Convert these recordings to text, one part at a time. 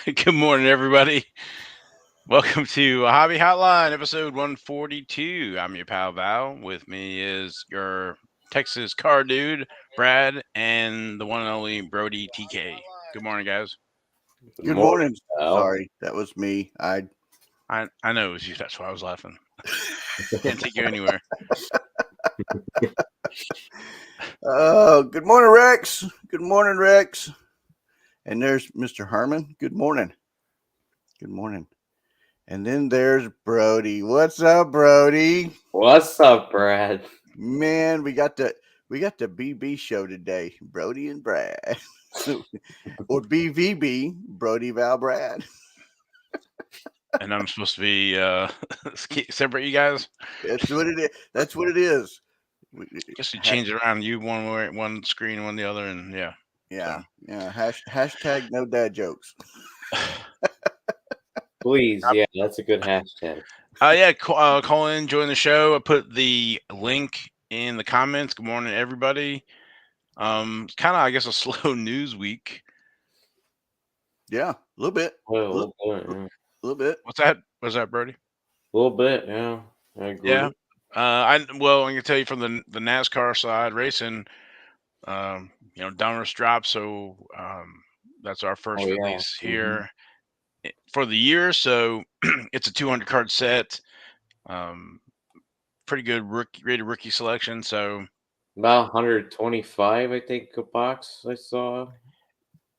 Good morning, everybody. Welcome to Hobby Hotline, episode 142. I'm your pal Val. With me is your Texas car dude, Brad, and the one and only Brody TK. Good morning, guys. Good Good morning, morning. Al. Sorry, that was me. I know it was you. That's why I was laughing. Can't take you anywhere. Good morning, Rex. Good morning, Rex. And there's Mr. Harmon. Good morning. Good morning. And then there's Brody. What's up, Brody? What's up, Brad? Man, we got the BB show today. Brody and Brad. Or BVB, Brody Val Brad. And I'm supposed to be separate you guys. That's what it is. That's what it is. Guess we change it around. You one way, one screen, one the other, and yeah. Yeah. Hashtag no dad jokes. Please, yeah, that's a good hashtag. Call in, join the show. I put the link in the comments. Good morning, everybody. It's kind of, I guess, a slow news week. Yeah, a little bit. Well, Little bit. What's that? What's that, Brody? a little bit, yeah. I agree. Yeah. I'm gonna tell you from the NASCAR side, racing. Downers drop. So that's our first Oh, yeah. release here for the year. So it's a 200 card set. Pretty good rated rookie selection. So About 125, I think, a box I saw.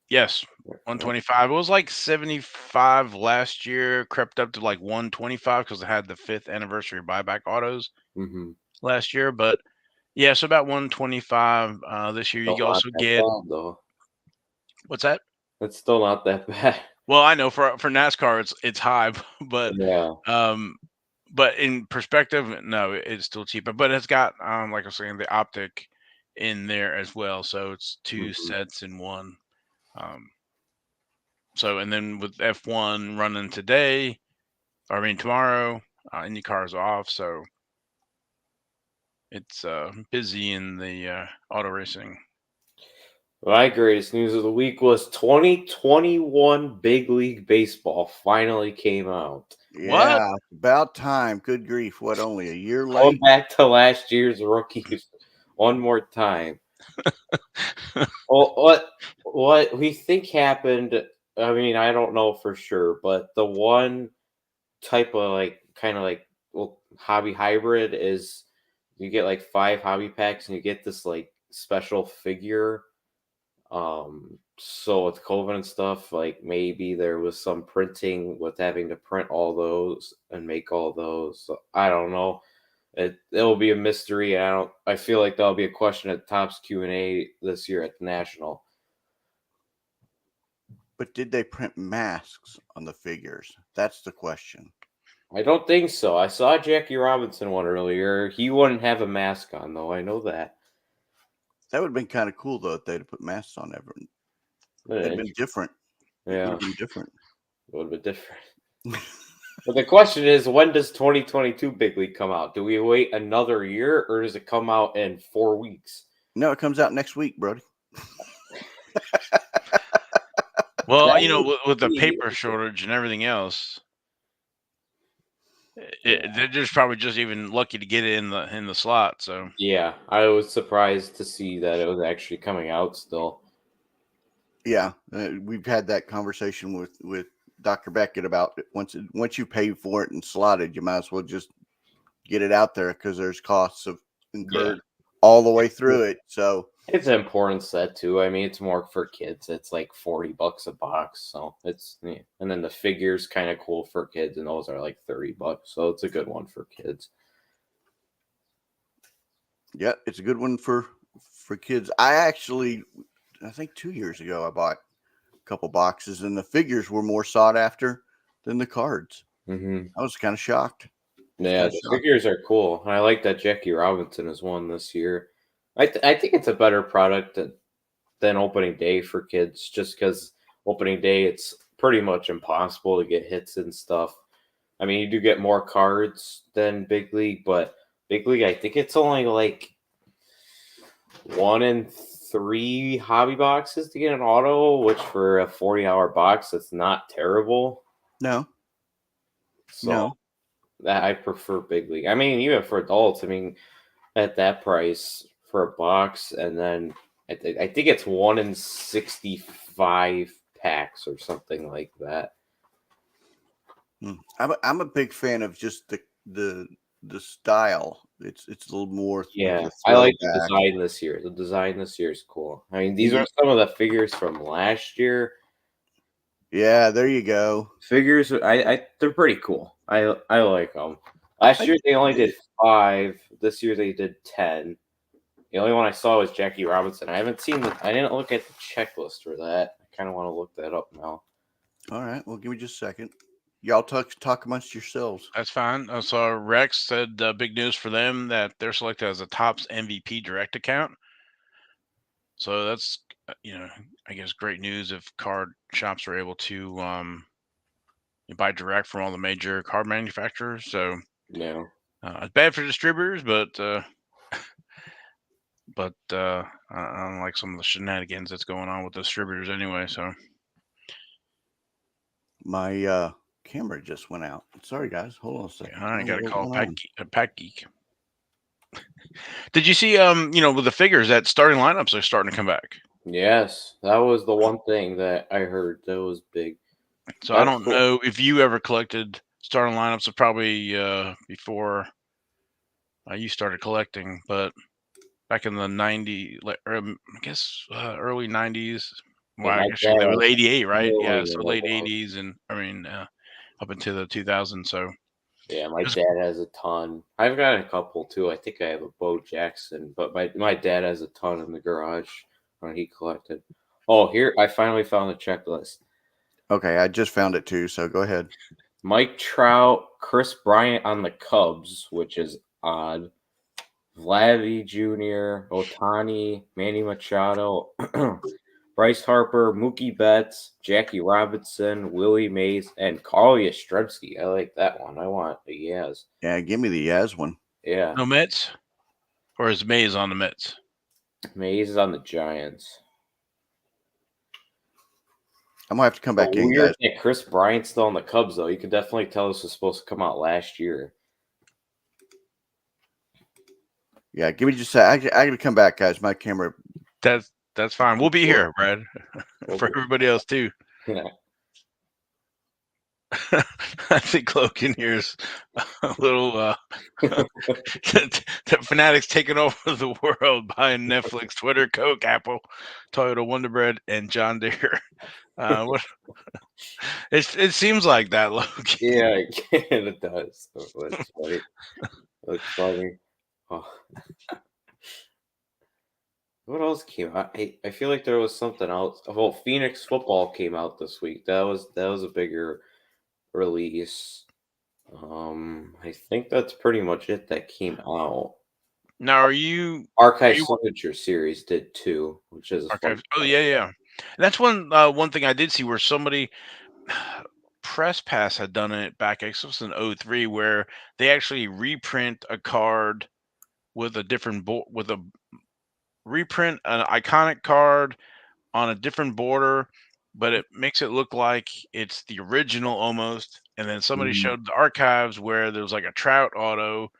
yes, 125. It was like 75 last year, crept up to like 125 because it had the 5th anniversary buyback autos Mm-hmm. last year. But yeah, so about 125 this year. You Still can not also that get bad, though. what's that? It's still not that bad. Well, I know for NASCAR it's high, but Yeah. but in perspective, no, it's still cheaper. But it's got like I was saying, the optic in there as well. So it's 2 Mm-hmm. sets in one. Um, So, and then with F1 running today, or I mean tomorrow, IndyCar's off, so it's busy in the auto racing. My greatest news of the week was 2021 Big League Baseball finally came out. What? Yeah, about time. Good grief. What, only a year Going late? back to last year's rookies one more time. Well, what we think happened? I mean, I don't know for sure, but the one type of kind of hobby hybrid is you get like 5 hobby packs and you get this like special figure. So with COVID and stuff, like maybe there was some printing with having to print all those and make all those. So I don't know. It'll be a mystery. I feel like that'll be a question at Topps Q&A this year at the National. But did they print masks on the figures? That's the question. I don't think so. I saw Jackie Robinson one earlier. He wouldn't have a mask on though. I know that. That would have been kind of cool though if they'd have put masks on everyone. It'd been different. It would Yeah, have been different. it would have been different. But the question is, when does 2022 Big League come out? Do we wait another year or does it come out in 4 weeks? No, it comes out next week, Brody. Well, That would with the be- paper shortage and everything else, Yeah. they're just probably just even lucky to get it in the slot. So Yeah, I was surprised to see that it was actually coming out still. Yeah, we've had that conversation with Dr. Beckett about it. Once you pay for it and slotted, you might as well just get it out there because there's costs of incurred all the way through it. So It's an important set too. I mean, it's more for kids. It's like $40 a box, so and then the figures kind of cool for kids, and those are like $30. So it's a good one for kids. yeah, it's a good one for kids. I think 2 years ago, I bought a couple boxes, and the figures were more sought after than the cards. Mm-hmm. I was kind of shocked. Yeah, the figures are cool. I like that Jackie Robinson is one this year. I think it's a better product than opening day for kids, just because opening day it's pretty much impossible to get hits and stuff. I mean, you do get more cards than Big League, but Big League, I think it's only like 1 in 3 hobby boxes to get an auto, which for a 40-hour box, that's not terrible. No. So No. that I prefer big league. I mean, even for adults, I mean, at that price for a box, and then I think it's 1 in 65 packs or something like that. I'm a big fan of just the style. It's a little more. Yeah, the I like the throwback. design this year. The design this year is cool. I mean, these are some of the figures from last year. Yeah, there you go. Figures, they're pretty cool. I like them. Last year they only did 5. This year they did 10. The only one I saw was Jackie Robinson. I didn't look at the checklist for that. I kind of want to look that up now. All right. Well, give me just a second. Y'all talk amongst yourselves. That's fine. I saw Rex said big news for them that they're selected as a Topps MVP Direct account. So that's I guess great news if card shops are able to buy direct from all the major card manufacturers. So Yeah. it's bad for distributors, but I don't like some of the shenanigans that's going on with distributors anyway. So My camera just went out. Sorry, guys. Hold on a second. I got to What's call going a Pack Geek. Did you see with the figures that starting lineups are starting to come back? Yes, that was the one thing that I heard that was big. So I don't know if you ever collected starting lineups of probably before you started collecting, but back in the 90s, I guess early 90s. Well, Yeah, my actually, that dad was 88, right? really Yeah, so late involved. 80s and up into the 2000s. So Yeah, my dad has a ton. I've got a couple too. I think I have a Bo Jackson, but my dad has a ton in the garage when he collected. Oh, here I finally found the checklist. Okay, I just found it too. So go ahead. Mike Trout, Chris Bryant on the Cubs, which is odd. Vladdy Jr., Otani, Manny Machado, Bryce Harper, Mookie Betts, Jackie Robinson, Willie Mays, and Carl Yastrzemski. I like that one. I want the Yaz. Yeah, give me the Yaz one. Yeah. no Mets, or is Mays on the Mets? Mays is on the Giants. I'm gonna have to come back in, Weird guys. that Chris Bryant's still on the Cubs, though. You could definitely tell this was supposed to come out last year. Yeah, give me just a second. I gotta come back, guys. My camera. That's fine. We'll be here, Brad, for everybody else too. Yeah. I think Logan here's a little the fanatics taking over the world, buying Netflix, Twitter, Coke, Apple, Toyota, Wonder Bread, and John Deere. What? It seems like that, Logan. Yeah, it does. That's funny. That's funny. Oh. What else came out? I feel like there was something else. Well, Phoenix football came out this week. That was a bigger release. I think that's pretty much it that came out. Now, are you Archive Signature Series did too, which is Archive? Oh yeah. And that's one thing I did see where somebody Press Pass had done it back. I guess it was in 03, where they actually reprint a card with a different reprint an iconic card on a different border, but it makes it look like it's the original almost. And then somebody showed the archives where there was like a Trout auto,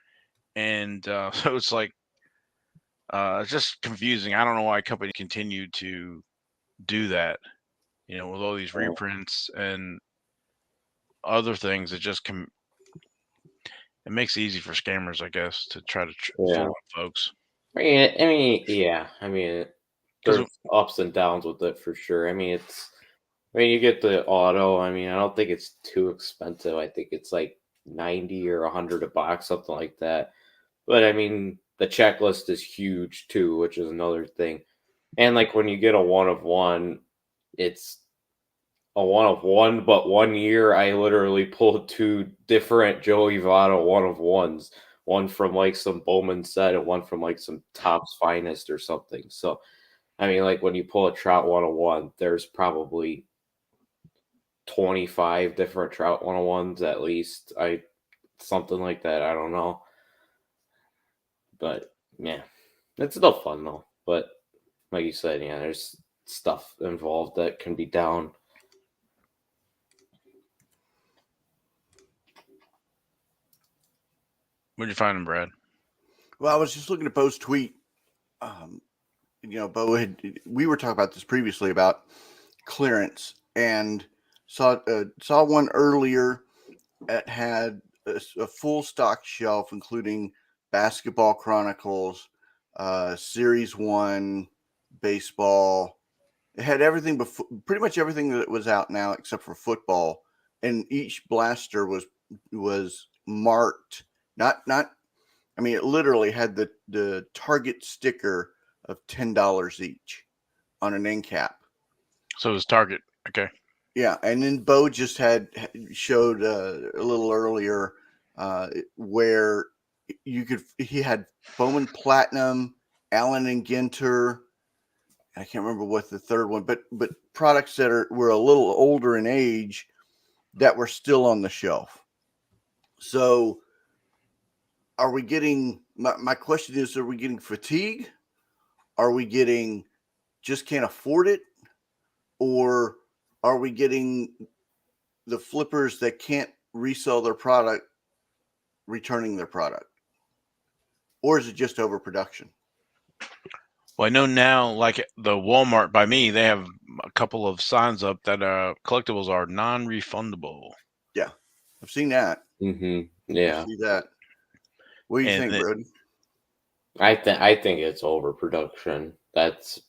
and so it's like it's just confusing. I don't know why companies continue to do that. With all these reprints and other things, it makes it easy for scammers, I guess, to try to fool folks. yeah. I mean, there's ups and downs with it for sure. I mean, you get the auto. I mean, I don't think it's too expensive. I think it's like 90 or 100 a box, something like that. But I mean, the checklist is huge too, which is another thing. And like when you get a 1 of 1, it's a 1 of 1. But 1 year, I literally pulled 2 different Joey Votto 1 of 1s. One from like some Bowman set and one from like some Topps Finest or something. So, I mean, like when you pull a Trout 1 of 1, there's probably 25 different Trout 1 of 1s at least. Something like that. I don't know. But yeah, it's still fun though. But like you said, yeah, there's stuff involved that can be down. Where'd you find them, Brad? Well, I was just looking at Bo's tweet. Bo we were talking about this previously about clearance, and saw one earlier that had a full stock shelf, including Basketball Chronicles, Series 1, baseball. It had everything before, pretty much everything that was out now except for football, and each blaster was marked. Not. I mean, it literally had the Target sticker of $10 each on an end cap. So it was Target. Okay. Yeah, and then Bo just showed a little earlier where he had Bowman Platinum, Allen and Ginter. I can't remember what the third one, but products that were a little older in age that were still on the shelf. So, are we getting? My question is: are we getting fatigue? Are we getting just can't afford it, or are we getting the flippers that can't resell their product returning their product, or is it just overproduction? Well, I know now, like the Walmart by me, they have a couple of signs up that collectibles are non-refundable. Yeah, I've seen that. Mm-hmm. I Yeah, see that. What do you think, Brody? I think it's overproduction. That's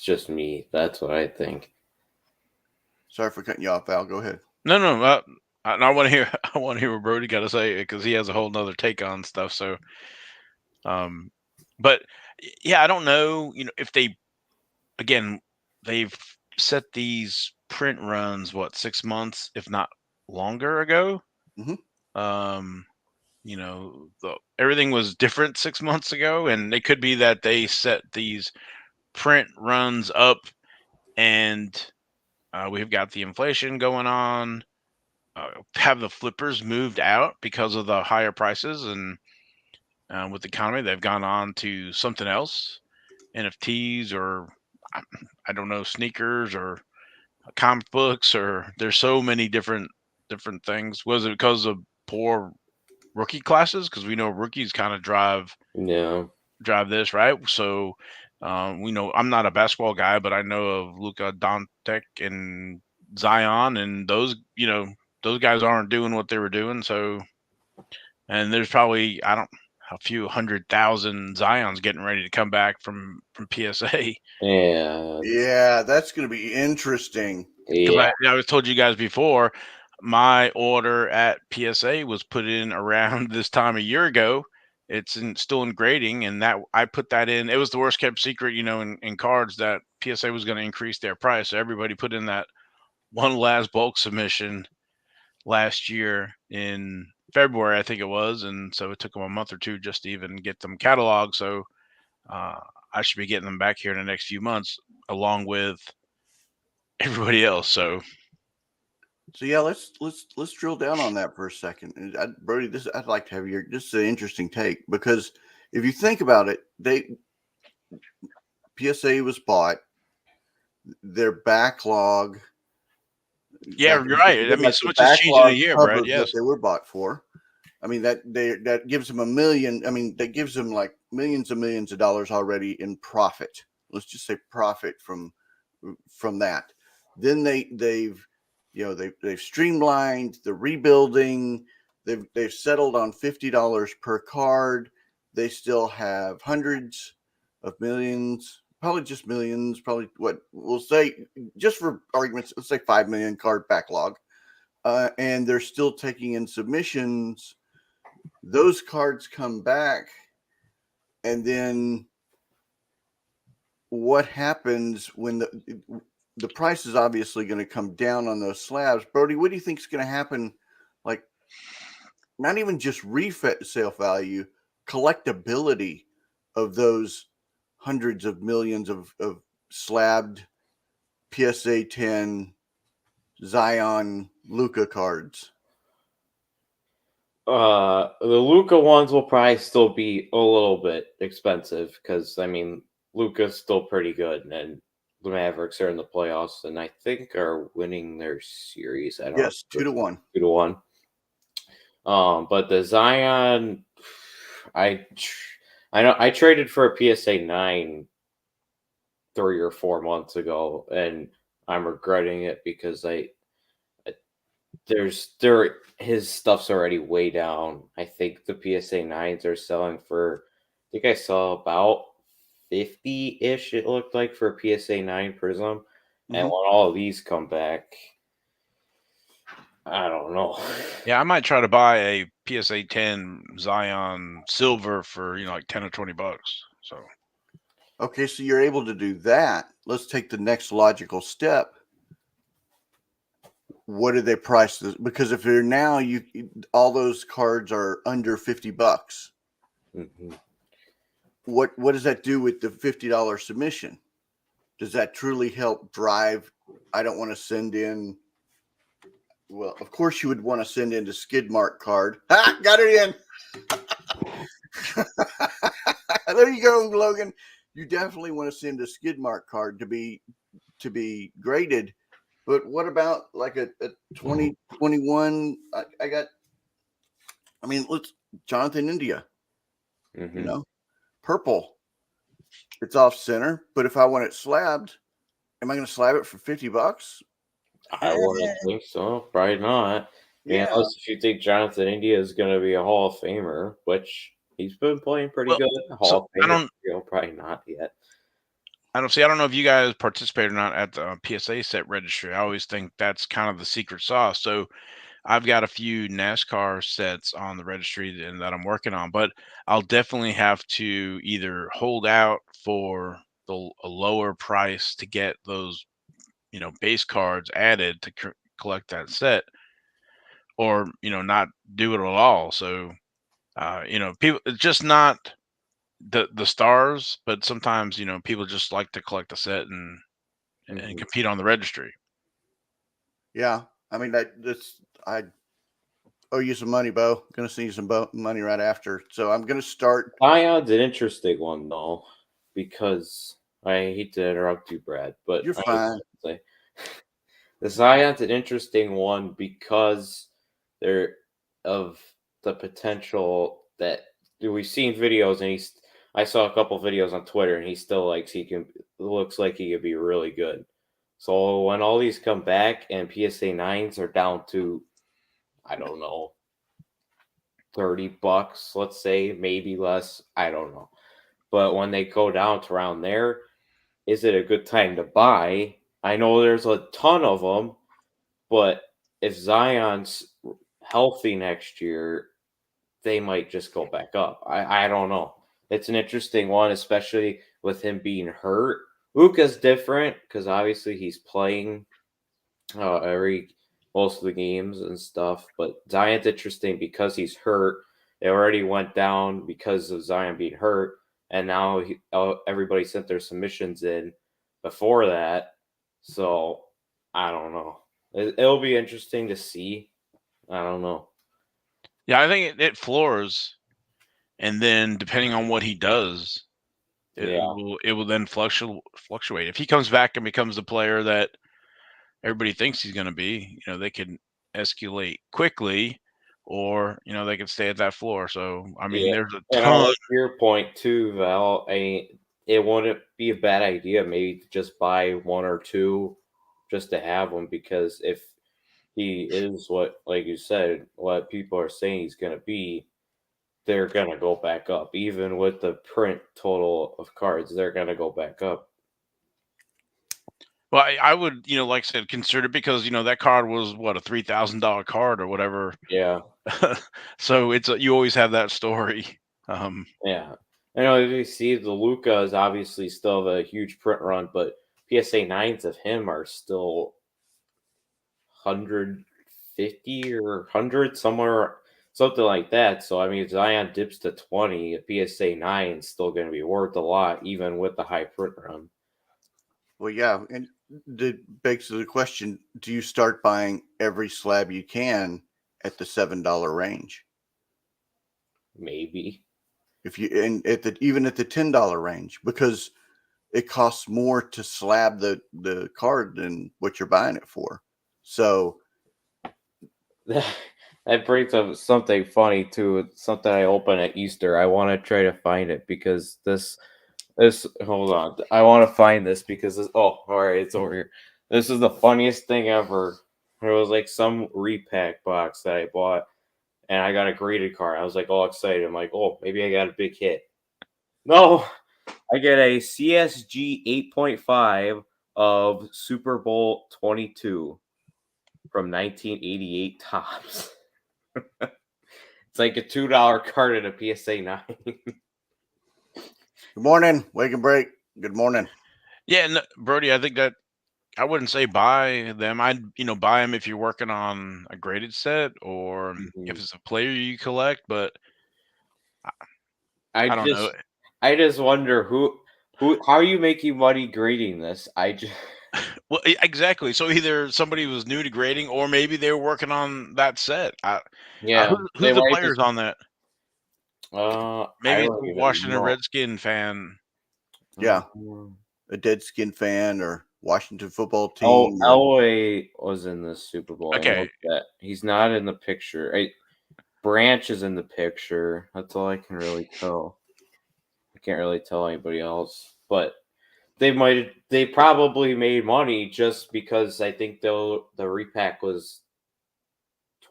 just me. That's what I think. Sorry for cutting you off, Val. Go ahead. No. I want to hear. I want to hear what Brody got to say because he has a whole nother take on stuff. So, but yeah, I don't know. If they've set these print runs 6 months, if not longer ago. Mm-hmm. Everything was different 6 months ago, and it could be that they set these print runs up, and we've got the inflation going on. Have the flippers moved out because of the higher prices, and with the economy, they've gone on to something else, NFTs or I don't know, sneakers or comic books, or there's so many different things. Was it because of poor rookie classes? Because we know rookies kind of drive this, right? So we know I'm not a basketball guy, but I know of Luka Doncic and Zion, and those guys aren't doing what they were doing. So, and there's probably a few 100,000 Zions getting ready to come back from PSA. Yeah, that's going to be interesting. Yeah, I told you guys before, my order at PSA was put in around this time a year ago. It's still in grading, and that I put that in. It was the worst kept secret, in cards that PSA was going to increase their price. So everybody put in that one last bulk submission last year in February, I think it was, and so it took them a month or two just to even get them cataloged. So I should be getting them back here in the next few months, along with everybody else. So yeah, let's drill down on that for a second. And Brody, I'd like to have this is an interesting take, because if you think about it, PSA was bought, their backlog. Yeah, you're right. I mean, so much has changed in a year, Brad. Yes, what they were bought for. I mean, that gives them $1 million. I mean, that gives them like millions and millions of dollars already in profit. Let's just say profit from that. Then they've streamlined the rebuilding. They've settled on $50 per card. They still have hundreds of millions, probably just millions, probably what we'll say, just for arguments, let's say 5 million card backlog. And they're still taking in submissions. Those cards come back, and then what happens when the price is obviously going to come down on those slabs? Brody, what do you think is going to happen? Like, not even just resale value, collectability of those hundreds of millions of slabbed PSA 10 Zion Luka cards. The Luka ones will probably still be a little bit expensive because, I mean, Luka's still pretty good, and the Mavericks are in the playoffs, and I think are winning their series. I don't Yes, know, 2-1. 2-1. But the Zion, I know I traded for a PSA 9 3 or 4 months ago, and I'm regretting it because his stuff's already way down. I think the PSA 9s are selling for, I think I saw about 50-ish, it looked like, for a PSA 9 Prism. And when all of these come back, I don't know. Yeah, I might try to buy a PSA 10 Zion Silver for like $10 or $20. So Okay, so you're able to do that. Let's take the next logical step. What do they price this? Because if they're now, all those cards are under $50. Mm-hmm. What does that do with the $50 submission? Does that truly help drive? I don't want to send in. Well, of course you would want to send in the skid mark card. Ah, got it in. There you go, Logan. You definitely want to send a skid mark card to be graded. But what about like a 2021? Let's Jonathan India, Mm-hmm. Purple. It's off center, but if I want it slabbed, am I going to slab it for $50? I wouldn't think so. Probably not. Yeah. Unless if you think Jonathan India is going to be a Hall of Famer, which he's been playing pretty Well, good. so Hall of Famer, probably not yet. I don't know if you guys participate or not at the PSA set registry. I always think that's kind of the secret sauce. So I've got a few NASCAR sets on the registry that I'm working on, but I'll definitely have to either hold out for a lower price to get those, base cards added to collect that set, or not do it at all. So people, it's just not the stars, but sometimes people just like to collect a set and Mm-hmm. compete on the registry. Yeah. I owe you some money, Bo. I'm going to send you some money right after. So I'm going to start. Zion's an interesting one, though, because I hate to interrupt you, Brad, but You're fine. Say, the Zion's an interesting one because they're of the potential that we've seen videos, and I saw a couple videos on Twitter, and he still looks like he could be really good. So when all these come back and PSA 9s are down to, I don't know, $30, let's say, maybe less, I don't know. But when they go down to around there, is it a good time to buy? I know there's a ton of them, but if Zion's healthy next year, they might just go back up. I don't know. It's an interesting one, especially with him being hurt. Luka's different because obviously he's playing most of the games and stuff. But Zion's interesting because he's hurt. It already went down because of Zion being hurt, and now everybody sent their submissions in before that. So I don't know. It'll be interesting to see. I don't know. Yeah, I think it floors, and then depending on what he does, it will then fluctuate. If he comes back and becomes the player that everybody thinks he's going to be, they can escalate quickly, or they can stay at that floor. So there's a And I ton. like your point too, Val. It wouldn't be a bad idea maybe to just buy one or two just to have them, because if he is what, like you said, what people are saying he's going to be, they're going to go back up. Even with the print total of cards, they're going to go back up. Well, I would, like I said, consider it, because that card was what, a $3,000 card or whatever. Yeah. So you always have that story. Yeah. I know you see the Luka is obviously still a huge print run, but PSA 9s of him are still 150 or 100, somewhere, something like that. So, if Zion dips to 20, a PSA 9 is still going to be worth a lot, even with the high print run. Well, yeah. And the begs the question, do you start buying every slab you can at the $7 range? Maybe. If you, and even at the $10 range, because it costs more to slab the card than what you're buying it for. So that brings up something funny too. It's something I open at Easter. I want to try to find it because this hold on. I want to find this because this, oh, all right, it's over here. This is the funniest thing ever. It was like some repack box that I bought, and I got a graded card. I was like all excited. I'm like, oh, maybe I got a big hit. No, I get a CSG 8.5 of Super Bowl 22 from 1988 Tops. It's like a $2 card at a PSA 9. good morning, wake and break. Good morning. Yeah, no, Brody, I think that I wouldn't say buy them. I'd buy them if you're working on a graded set or if it's a player you collect. But I don't know. I just wonder who how are you making money grading this? I just Well, exactly. So either somebody was new to grading, or maybe they were working on that set. yeah. Who's the players on that? I Maybe it's don't a even Washington know. Redskin fan. Yeah, a Deadskin fan or Washington football team. Oh, Elway was in the Super Bowl. Okay. I know that. He's not in the picture. Branch is in the picture. That's all I can really tell. I can't really tell anybody else, but they probably made money just because I think the repack was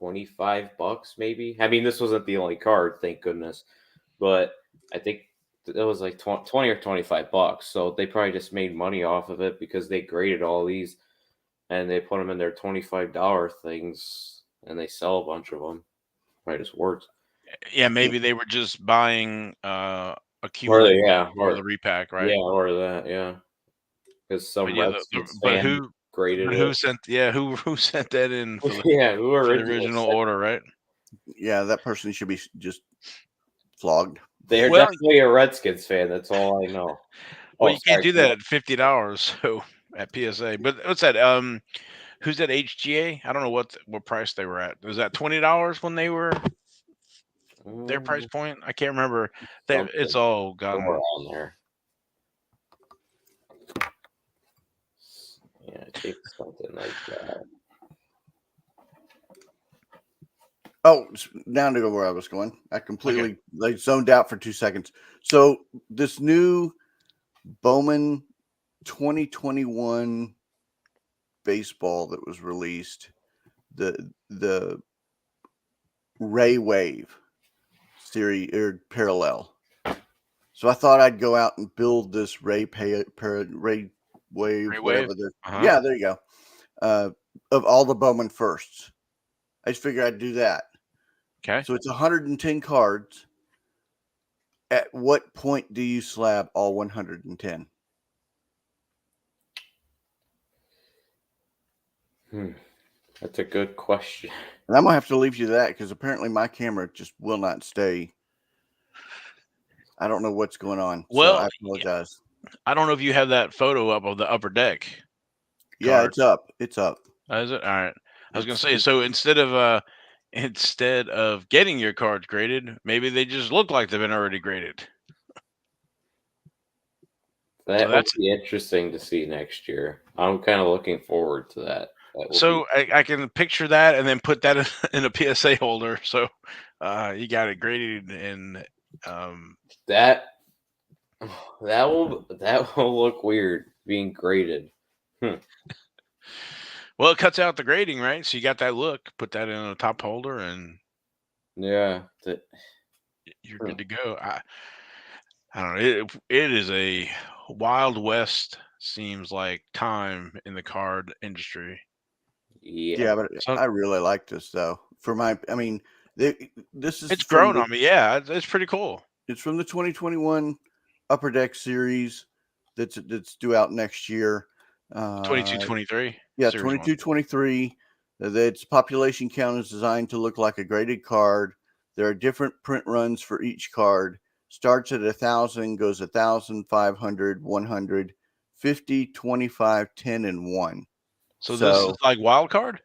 $25 maybe. I mean, this wasn't the only card, thank goodness, but I think it was like 20 or $25. So they probably just made money off of it because they graded all these and they put them in their $25 things and they sell a bunch of them. Probably just works. Yeah, maybe they were just buying or the repack, right? Yeah, or that, yeah. Because some Redskins fan graded it. Who sent that in for the who for the original order, right? Yeah, that person should be just flogged. They're definitely a Redskins fan. That's all I know. Well, you can't do that at $50. So at PSA, but what's that? Who's that HGA? I don't know what price they were at. Was that $20 when they were their price point? I can't remember. It's all gone on there. Yeah, I think something like that. Oh, now to go where I was going. I completely zoned out for 2 seconds. So this new Bowman 2021 baseball that was released, the Ray Wave series or parallel. So I thought I'd go out and build this Ray Wave, whatever. Yeah, there you go. Of all the Bowman firsts, I just figured I'd do that. Okay. So it's 110 cards. At what point do you slab all 110? That's a good question. And I'm going to have to leave you that because apparently my camera just will not stay. I don't know what's going on. Well, so I apologize. I don't know if you have that photo up of the upper deck. Yeah, it's up. It's up. Is it? All right. I was going to say, so instead of getting your cards graded, maybe they just look like they've been already graded. That would be interesting to see next year. I'm kind of looking forward to that. So I can picture that and then put that in a PSA holder. So you got it graded, and that will look weird being graded. Well, it cuts out the grading, right? So you got that look. Put that in a top holder, and yeah, you're good to go. I don't know. It is a Wild West, seems like, time in the card industry. Yeah, but I really like this though. It's grown on me. Yeah, it's pretty cool. It's from the 2021 Upper Deck series that's due out next year. 22-23. Yeah, 22-23. Its population count is designed to look like a graded card. There are different print runs for each card. Starts at 1,000, goes 1,000, 500, 100, 50, 25, 10, and 1. So this is like wild card?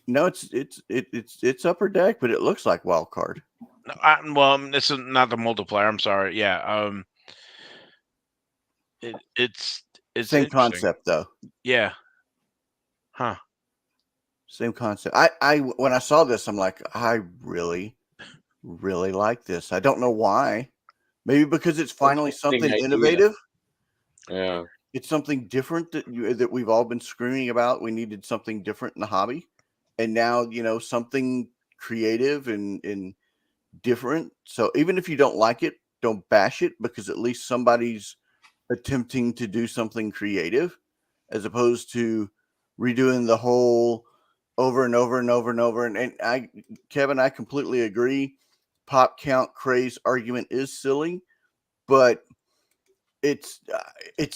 No, it's Upper Deck, but it looks like wild card. No, well, this is not the multiplier. I'm sorry. Yeah. it's Same interesting. concept though. Yeah. Huh. Same concept. I when I saw this, I'm like, I really, really like this. I don't know why. Maybe because it's finally something idea. innovative. Yeah. It's something different that we've all been screaming about. We needed something different in the hobby, and now something creative and different. So even if you don't like it, don't bash it, because at least somebody's attempting to do something creative, as opposed to redoing the whole over and over and over and over. And Kevin, I completely agree. Pop count craze argument is silly, but it's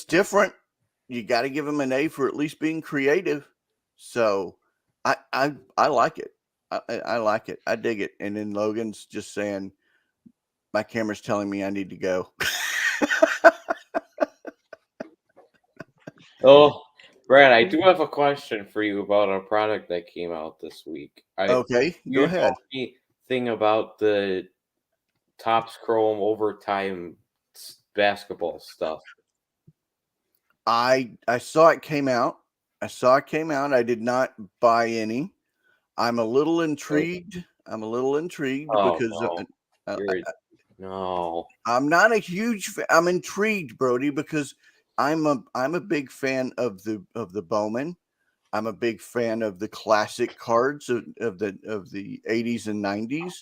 different. You got to give him an A for at least being creative. So I like it. I like it. I dig it. And then Logan's just saying, my camera's telling me I need to go. Oh, Brad, I do have a question for you about a product that came out this week. Okay, go ahead. Told me thing about the Topps Chrome overtime basketball stuff. I saw it came out. I did not buy any. I'm a little intrigued. Oh Because no, no. I'm not a huge I'm intrigued, Brody, because I'm a big fan of the Bowman. I'm a big fan of the classic cards of the 80s and 90s.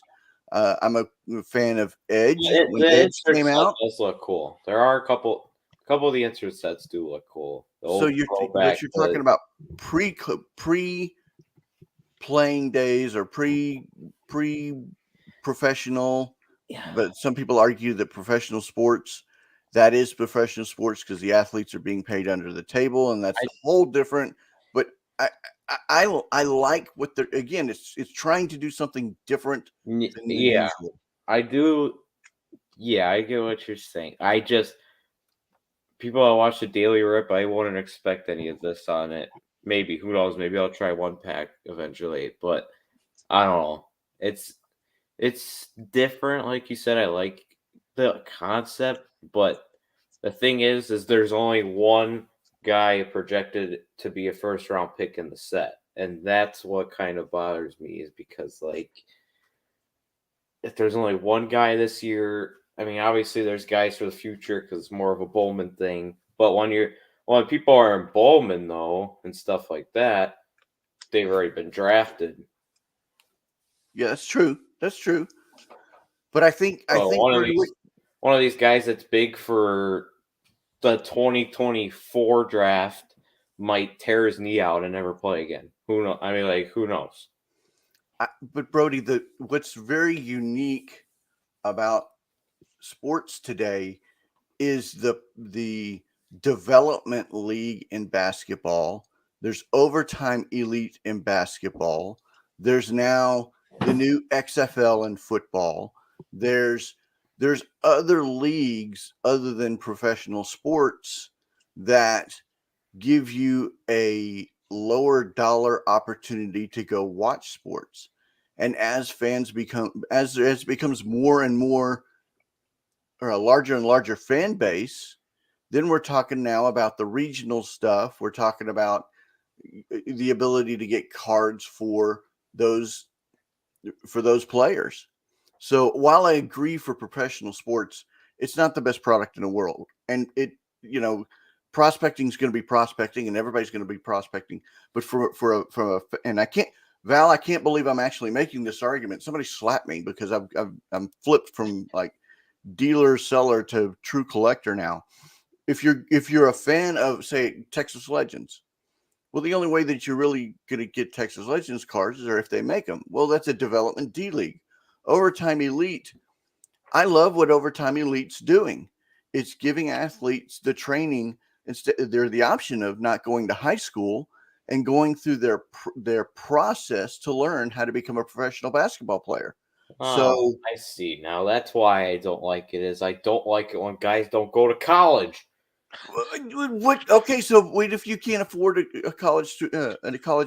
I'm a fan of Edge when The Edge insert came set out. does look cool. There are a couple of the insert sets do look cool. The So old you're throwback talking about pre playing days or pre professional, Yeah. but some people argue that professional sports, that is professional sports, because the athletes are being paid under the table, and that's a whole different. But I like what they're, again, it's trying to do something different than the usual. I do. Yeah, I get what you're saying. I just, people that watch the Daily Rip, I wouldn't expect any of this on it. Maybe, who knows? Maybe I'll try one pack eventually, but I don't know. It's different, like you said. I like the concept, but the thing is there's only one guy projected to be a first round pick in the set, and that's what kind of bothers me, is because, like, if there's only one guy this year, I mean, obviously there's guys for the future because it's more of a Bowman thing. But when people are in Bowman though and stuff like that, they've already been drafted. Yeah, that's true. That's true. But I think one of these guys that's big for the 2024 draft might tear his knee out and never play again. Who knows? I mean, like, who knows? But Brody, what's very unique about sports today is the development league in basketball. There's overtime elite in basketball. There's now the new XFL in football. There's other leagues other than professional sports that give you a lower dollar opportunity to go watch sports. And as fans as it becomes more and more, or a larger and larger fan base, then we're talking now about the regional stuff. We're talking about the ability to get cards for those players. So while I agree for professional sports, it's not the best product in the world. And prospecting is going to be prospecting, and everybody's going to be prospecting. But and I can't believe I'm actually making this argument. Somebody slapped me because I'm flipped from like dealer seller to true collector now. If you're a fan of, say, Texas Legends, well, the only way that you're really going to get Texas Legends cards is if they make them. Well, that's a development D league. Overtime Elite, I love what Overtime Elite's doing. It's giving athletes the training. Instead, they're the option of not going to high school and going through their process to learn how to become a professional basketball player. So I see now. That's why I don't like it. Is I don't like it when guys don't go to college. what? Okay, so what if you can't afford a college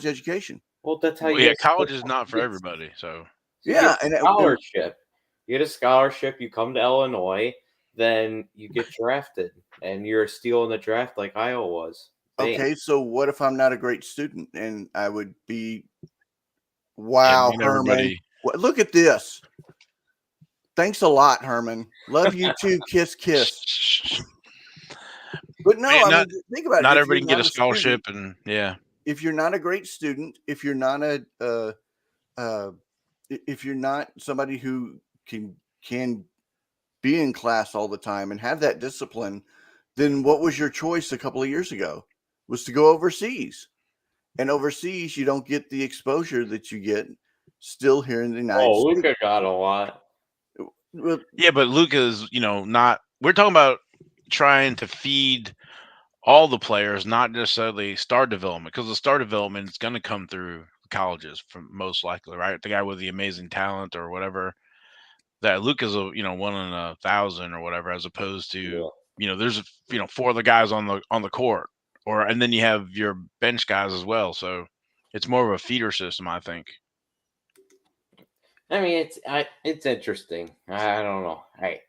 education? Well, that's how you Yeah, get college is not for everybody. So Yeah, and scholarship. You get a scholarship. You come to Illinois. then you get drafted, and you're a steal in the draft like Iowa was. Bam. Okay, so what if I'm not a great student and I would be? Yeah, Wow, not Herman, everybody. look at this. Thanks a lot, Herman. Love you too. Kiss, kiss. But no, I mean, think about it. Not If everybody you're can get not a scholarship, student, and if you're not a great student, if you're not if you're not somebody who can be in class all the time and have that discipline, then what was your choice a couple of years ago? Was to go overseas. And overseas, you don't get the exposure that you get still here in the United Oh, States. Luka got a lot. Well, yeah, but Luka's, not. We're talking about trying to feed all the players, not necessarily star development, because the star development is going to come through colleges, from most likely, right? The guy with the amazing talent or whatever. That Luka's a 1 in 1,000 or whatever, as opposed to there's 4 of the guys on the court, and then you have your bench guys as well. So it's more of a feeder system, I think. I mean, it's interesting. I don't know. I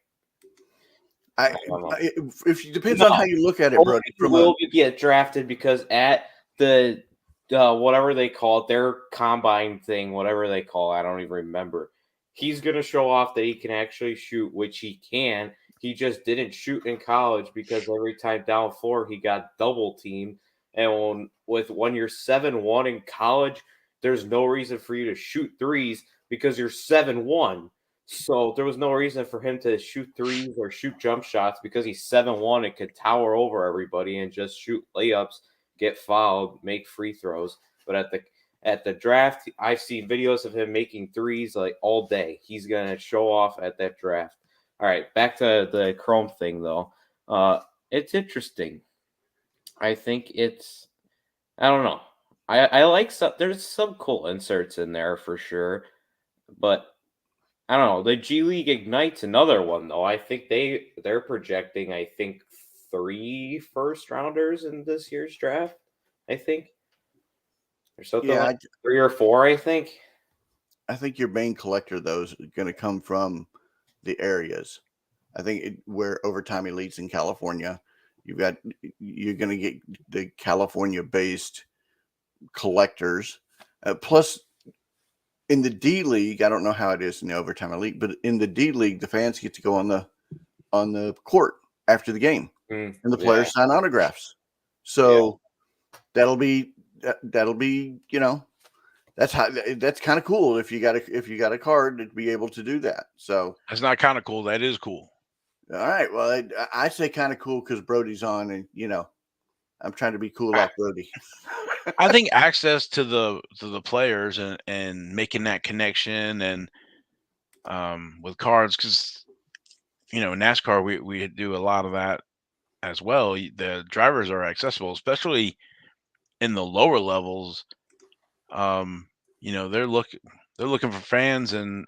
don't know. if it depends on how you look at it, Only Brody. will get drafted because at the whatever they call it, their combine thing, whatever they call it, I don't even remember. He's gonna show off that he can actually shoot, which he can. He just didn't shoot in college because every time down floor he got double teamed. And when you're 7'1" in college, there's no reason for you to shoot threes because you're 7'1". So there was no reason for him to shoot threes or shoot jump shots because he's 7'1" and could tower over everybody and just shoot layups, get fouled, make free throws. But at the draft, I've seen videos of him making threes like all day. He's gonna show off at that draft. All right, back to the Chrome thing though. It's interesting. I think I don't know. I like some. There's some cool inserts in there for sure, but I don't know. The G League Ignite's another one though. I think they're projecting 3 first rounders in this year's draft. I think or something Yeah, like 3 or 4. I think. I think your main collector of those is going to come from the areas. I think where Overtime Elites in California, you're going to get the California-based collectors. Plus, in the D League, I don't know how it is in the Overtime Elite, but in the D League, the fans get to go on the court after the game, and the players sign autographs. So that'll be that's kind of cool if you got a card to be able to do that. So that's not kind of cool. That is cool. All right. Well, I say kind of cool because Brody's on, and I'm trying to be cool like Brody. I think access to the players and making that connection and with cards, because NASCAR we do a lot of that as well. The drivers are accessible, especially in the lower levels. They're looking for fans, and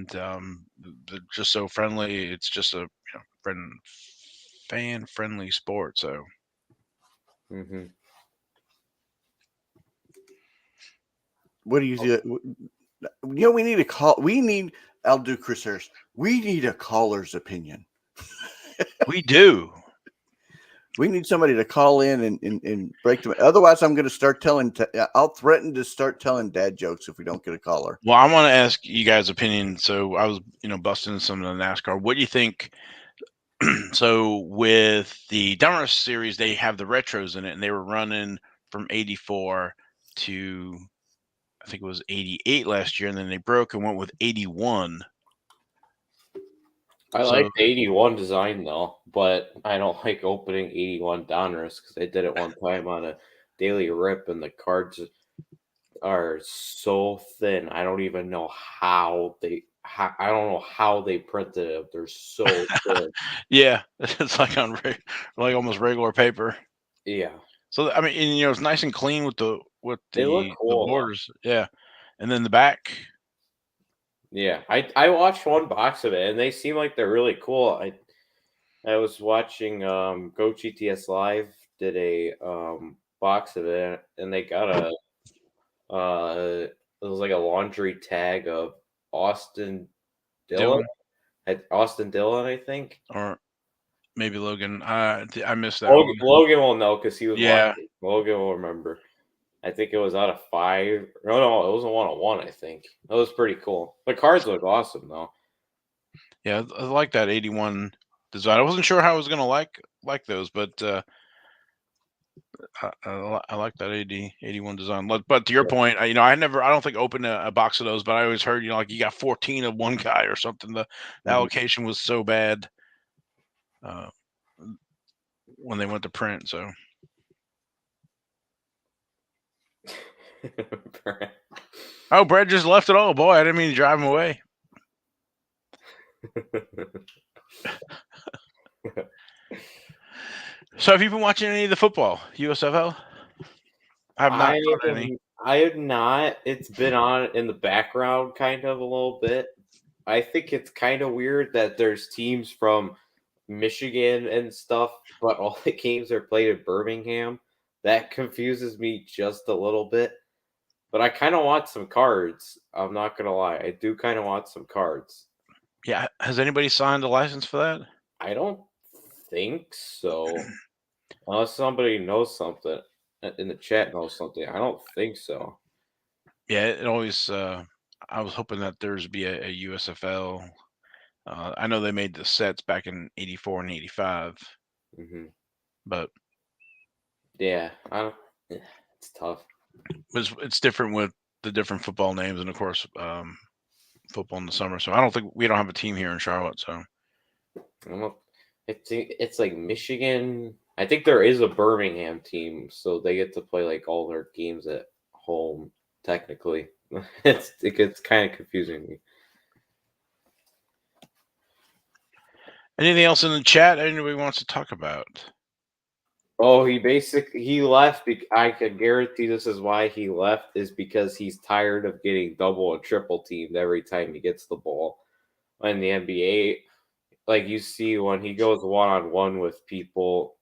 they're just so friendly. It's just a fan friendly sport. So. Mm-hmm. What do you do? We need a call. I'll do Chris Harris. We need a caller's opinion. We do. We need somebody to call in and break them. Otherwise, I'm going to start I'll threaten to start telling dad jokes if we don't get a caller. Well, I want to ask you guys' opinion. So I was, busting some of the NASCAR. What do you think? So with the Donruss series, they have the retros in it, and they were running from 84 to, I think it was 88 last year, and then they broke and went with 81. I like the 81 design though, but I don't like opening 81 Donruss because they did it one time on a daily rip, and the cards are so thin. I don't even know how they. I don't know how they printed it. They're so thin. Yeah, it's like on like almost regular paper. Yeah. So I mean, and, it's nice and clean with the They look cool, the borders. Yeah, and then the back. Yeah, I watched one box of it, and they seem like they're really cool. I was watching Go GTS Live did a box of it, and they got a it was like a laundry tag of Austin Dillon. Austin Dillon, I think. Or maybe Logan. I missed that one. Logan will know because he was Yeah. watching. Logan will remember. I think it was out of 5. No, it was a 1-on-1. I think that was pretty cool. The cards look awesome though. Yeah, I like that 81 design. I wasn't sure how I was gonna like those, but I like that 81 design. But to your point, I don't think opened a box of those, but I always heard like you got 14 of one guy or something. The allocation was so bad when they went to print. So oh, Brad just left it all. Boy, I didn't mean to drive him away. So have you been watching any of the football USFL? I have not caught any. I have not. It's been on in the background kind of a little bit. I think it's kind of weird that there's teams from Michigan and stuff, but all the games are played in Birmingham. That confuses me just a little bit. But I kind of want some cards. I'm not going to lie. I do kind of want some cards. Yeah. Has anybody signed a license for that? I don't think so. Unless somebody knows something in the chat knows something. I don't think so. Yeah, it always. I was hoping that there's be a USFL. I know they made the sets back in '84 and '85, but yeah, it's tough. It's different with the different football names, and of course, football in the summer. So I don't have a team here in Charlotte. So it's like Michigan. I think there is a Birmingham team, so they get to play like all their games at home. Technically, it gets kind of confusing me. Anything else in the chat anybody wants to talk about? Oh, he left. I can guarantee this is why he left, is because he's tired of getting double and triple teamed every time he gets the ball. In the NBA, like you see when he goes one-on-one with people,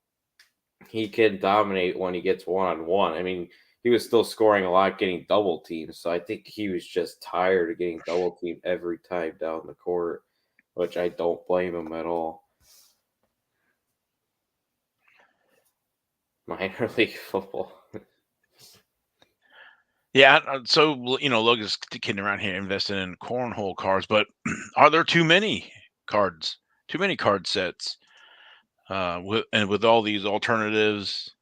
he can dominate when he gets one-on-one. I mean, he was still scoring a lot getting double teamed, so I think he was just tired of getting double teamed every time down the court, which I don't blame him at all. Minor league football. Yeah, so Logan's kidding around here investing in cornhole cards, but are there too many cards? Too many card sets? With all these alternatives,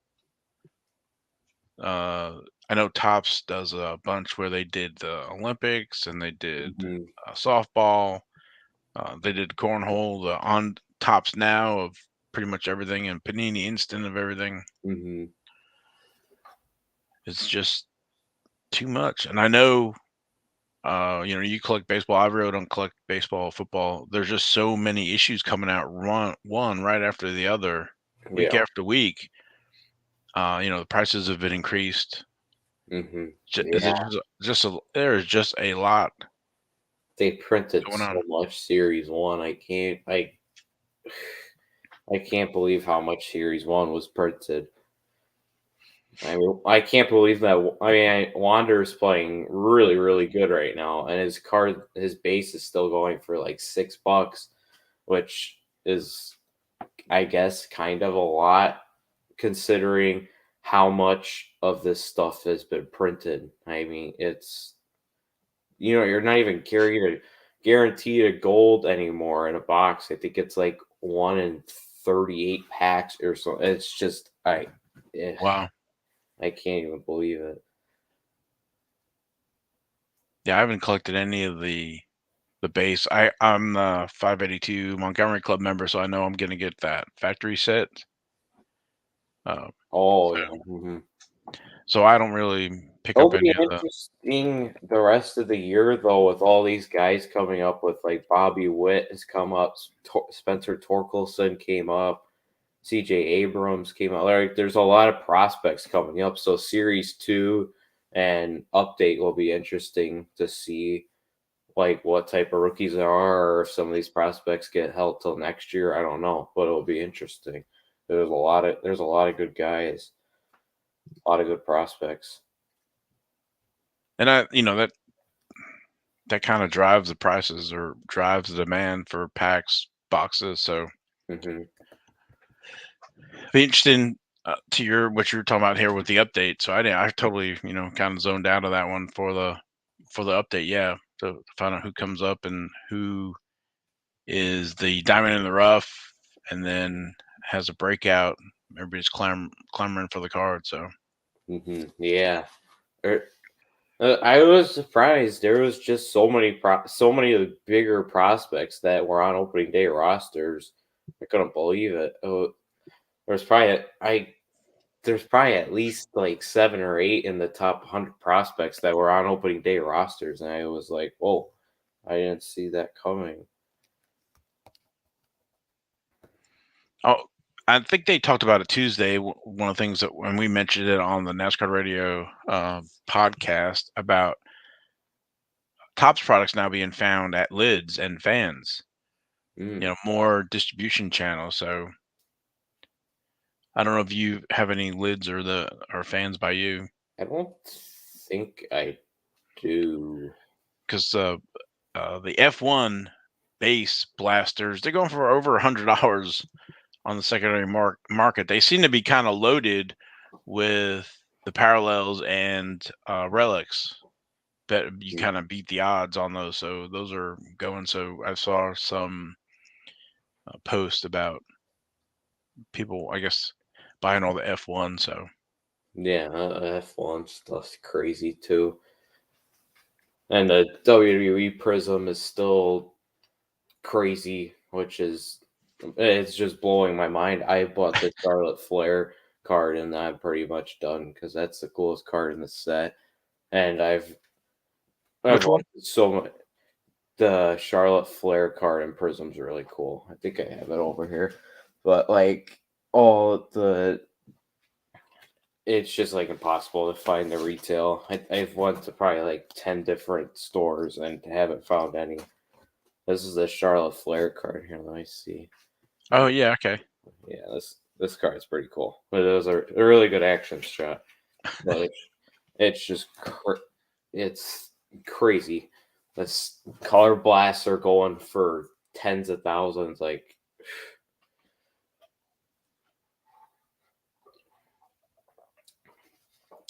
I know Topps does a bunch where they did the Olympics and they did softball. They did cornhole. On Topps now of pretty much everything, and Panini Instant of everything. It's just too much. And I know, you collect baseball. I really don't collect baseball, football. There's just so many issues coming out one right after the other, week after week. The prices have been increased. There is just a lot. They printed so much Series 1. I can't believe how much Series 1 was printed. I mean, I can't believe that. I mean, Wander's playing really, really good right now, and his base is still going for like $6, which is, I guess, kind of a lot considering how much of this stuff has been printed. I mean, it's, you're not even guaranteed a gold anymore in a box. I think it's like 1 in 38 packs or so. It's just, wow. I can't even believe it. Yeah, I haven't collected any of the base. I'm the 582 Montgomery Club member, so I know I'm going to get that factory set. So I don't really pick up any of It'll be interesting the rest of the year, though, with all these guys coming up with, like, Bobby Witt has come up, Spencer Torkelson came up, CJ Abrams came out. Like, there's a lot of prospects coming up, so Series 2 and Update will be interesting to see, like, what type of rookies there are, or if some of these prospects get held till next year. I don't know, but it'll be interesting. There's a lot of good guys, a lot of good prospects, and that kind of drives the prices or drives the demand for packs, boxes. So be interesting to what you were talking about here with the update. So I totally kind of zoned out of that one for the update. Yeah, to find out who comes up and who is the diamond in the rough, and then has a breakout. Everybody's clamoring for the card. So Yeah. I was surprised. There was just so many of the bigger prospects that were on opening day rosters. I couldn't believe it. There's probably at least like 7 or 8 in the top 100 prospects that were on opening day rosters, and I was like, "Whoa, I didn't see that coming." Oh, I think they talked about it Tuesday. One of the things that when we mentioned it on the NASCAR Radio podcast about Topps products now being found at lids and fans, more distribution channels. So I don't know if you have any lids or fans by you. I don't think I do. Because the F1 base blasters, they're going for over $100 on the secondary market. They seem to be kind of loaded with the parallels and relics. Bet you kind of beat the odds on those, so those are going. So I saw some post about people, I guess, buying all the F1. So Yeah, F1 stuff's crazy too. And the WWE Prism is still crazy, it's just blowing my mind. I bought the Charlotte Flair card, and I'm pretty much done because that's the coolest card in the set. And I've which one? wanted so much. The Charlotte Flair card and Prism's really cool. I think I have it over here, but like it's just like impossible to find the retail. I've went to probably like 10 different stores and haven't found any. This is the Charlotte Flair card here. Let me see. Oh yeah, okay. Yeah, this card is pretty cool. But it was a really good action shot. But it's just it's crazy. This color blasts are going for tens of thousands. Like,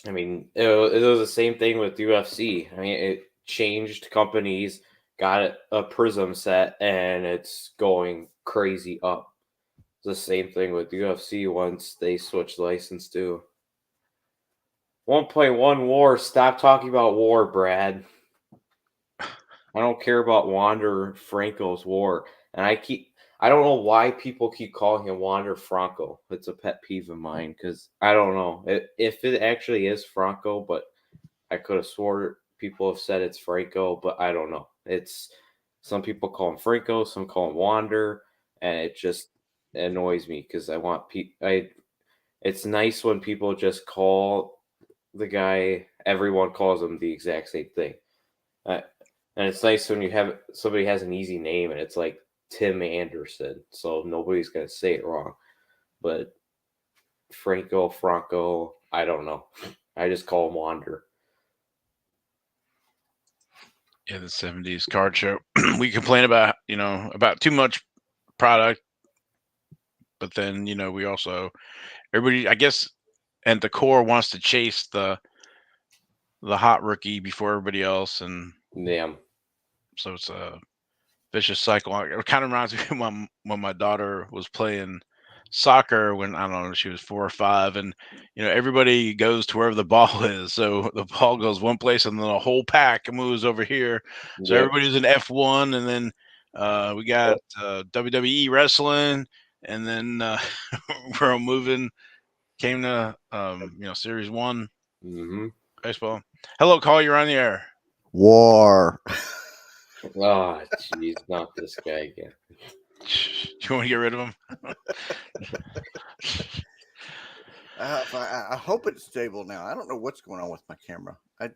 I mean, it was the same thing with UFC. I mean, it changed companies, got a Prism set, and it's going crazy up. It's the same thing with UFC once they switched license to 1.1 War. Stop talking about war, Brad. I don't care about Wander Franco's war. And I don't know why people keep calling him Wander Franco. It's a pet peeve of mine because I don't know if it actually is Franco, but I could have swore people have said it's Franco, but I don't know. It's some people call him Franco, some call him Wander, and it just annoys me because I want it's nice when people just call the guy, everyone calls him the exact same thing. And it's nice when somebody has an easy name and it's like Tim Anderson, so nobody's gonna say it wrong. But Franco, I don't know. I just call him Wander. Yeah, the 70s card show. We complain about about too much product, but then we also everybody, I guess, and the core wants to chase the hot rookie before everybody else, and Yeah. so it's a vicious cycle. It kind of reminds me of when my daughter was playing soccer when I don't know, she was 4 or 5, and everybody goes to wherever the ball is. So the ball goes one place, and then a whole pack moves over here. So Yep. everybody's in F1, and then we got WWE wrestling, and then we're all moving. Came to Series 1 baseball. Hello, call, you're on the air. War. Oh, jeez, not this guy again. You want to get rid of him? I hope it's stable now. I don't know what's going on with my camera. I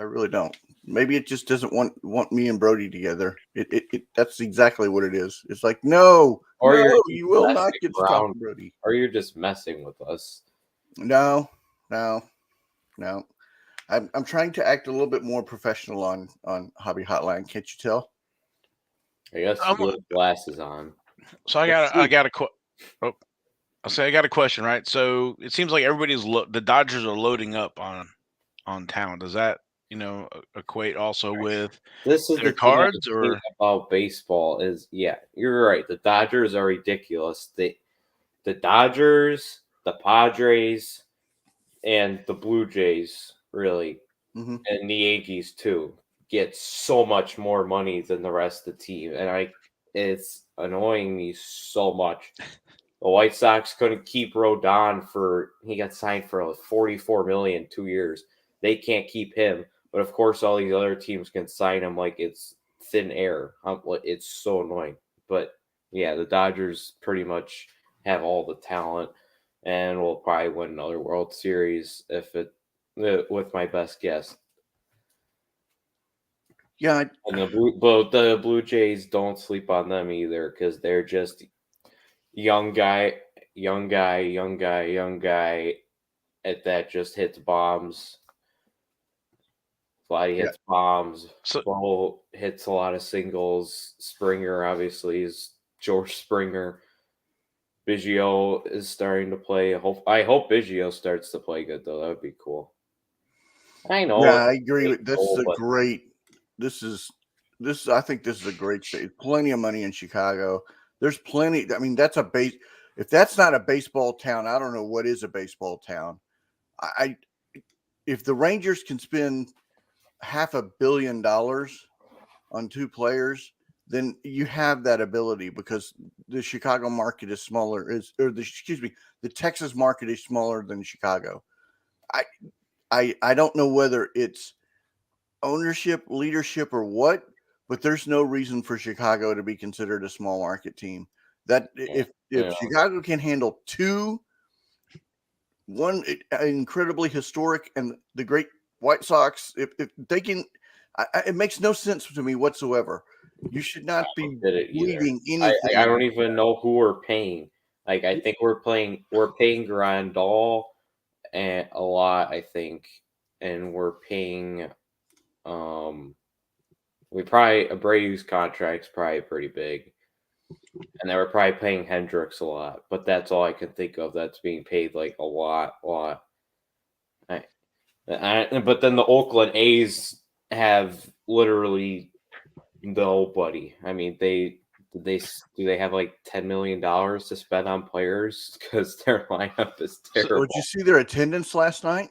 really don't. Maybe it just doesn't want me and Brody together. It that's exactly what it is. It's like no, you will not get to talk to Brody. Or you're just messing with us. No. I'm trying to act a little bit more professional on Hobby Hotline. Can't you tell? I guess you have glasses on. So I got a quote. Oh, I'll say I got a question, right? So it seems like the Dodgers are loading up on town. Does that equate also with This is their the thing I cards hate or about baseball is, yeah, you're right. The Dodgers are ridiculous. The Dodgers, the Padres, and the Blue Jays, really, Mm-hmm. and the Yankees too, get so much more money than the rest of the team, and it's annoying me so much. The White Sox couldn't keep Rodon he got signed for like 44 million 2 years. They can't keep him, but of course all these other teams can sign him like it's thin air. It's so annoying. But yeah, the Dodgers pretty much have all the talent and will probably win another World Series with my best guess. Yeah, And the Blue Jays, don't sleep on them either because they're just young guy, young guy that just hits bombs. Vladdy yeah. hits bombs. so? Bo hits a lot of singles. Springer obviously is George Springer. Biggio is starting to play. I hope Biggio starts to play good though. That would be cool. I know. Yeah, I agree with this. Is Cool, a but great. This is this. I think this is a great state. Plenty of money in Chicago. There's plenty. I mean, that's a base. If that's not a baseball town, I don't know what is a baseball town. I if the Rangers can spend $500 million on two players, then you have that ability because the Chicago market is smaller. The Texas market is smaller than Chicago. I I don't know whether it's ownership, leadership, or what, but there's no reason for Chicago to be considered a small market team. That yeah, if Chicago can handle one incredibly historic and the great White Sox, if they can, it makes no sense to me whatsoever. You should not be did it either. bleeding I anything. don't even know who we're paying. Like I think we're paying Grandal and a lot. I think, and we're paying we probably Abreu's contract's probably pretty big, and they were probably paying Hendricks a lot. But that's all I can think of. That's being paid like a lot. But then the Oakland A's have literally nobody. I mean, do they have like $10 million to spend on players because their lineup is So, terrible. did you see their attendance last night?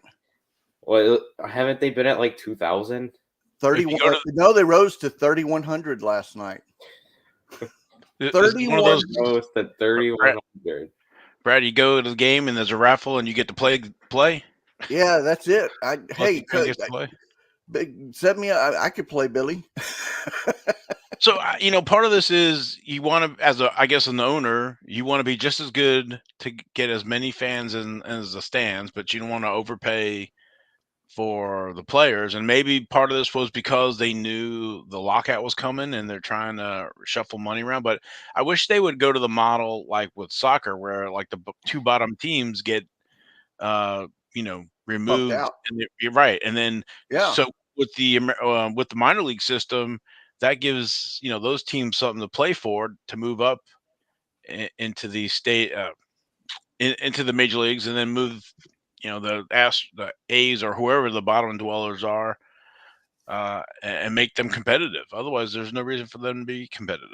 Well, haven't they been at like 2,000? 31. No, they rose to 3,100 last night. Is it one of those, Rose to 3,100. Brad? You go to the game and there's a raffle and you get to play. Yeah, that's it. Hey, set me up. I could play Billy. So part of this is you want to, I guess, an owner, you want to be just as good to get as many fans as the stands, but you don't want to overpay for the players. And maybe part of this was because they knew the lockout was coming and they're trying to shuffle money around. But I wish they would go to the model like with soccer, where like the two bottom teams get Pumped removed. out. And you're right, and then Yeah. so with the minor league system, that gives those teams something to play for to move up into the state into the major leagues, and then move the A's or whoever the bottom dwellers are, and make them competitive. Otherwise, there's no reason for them to be competitive.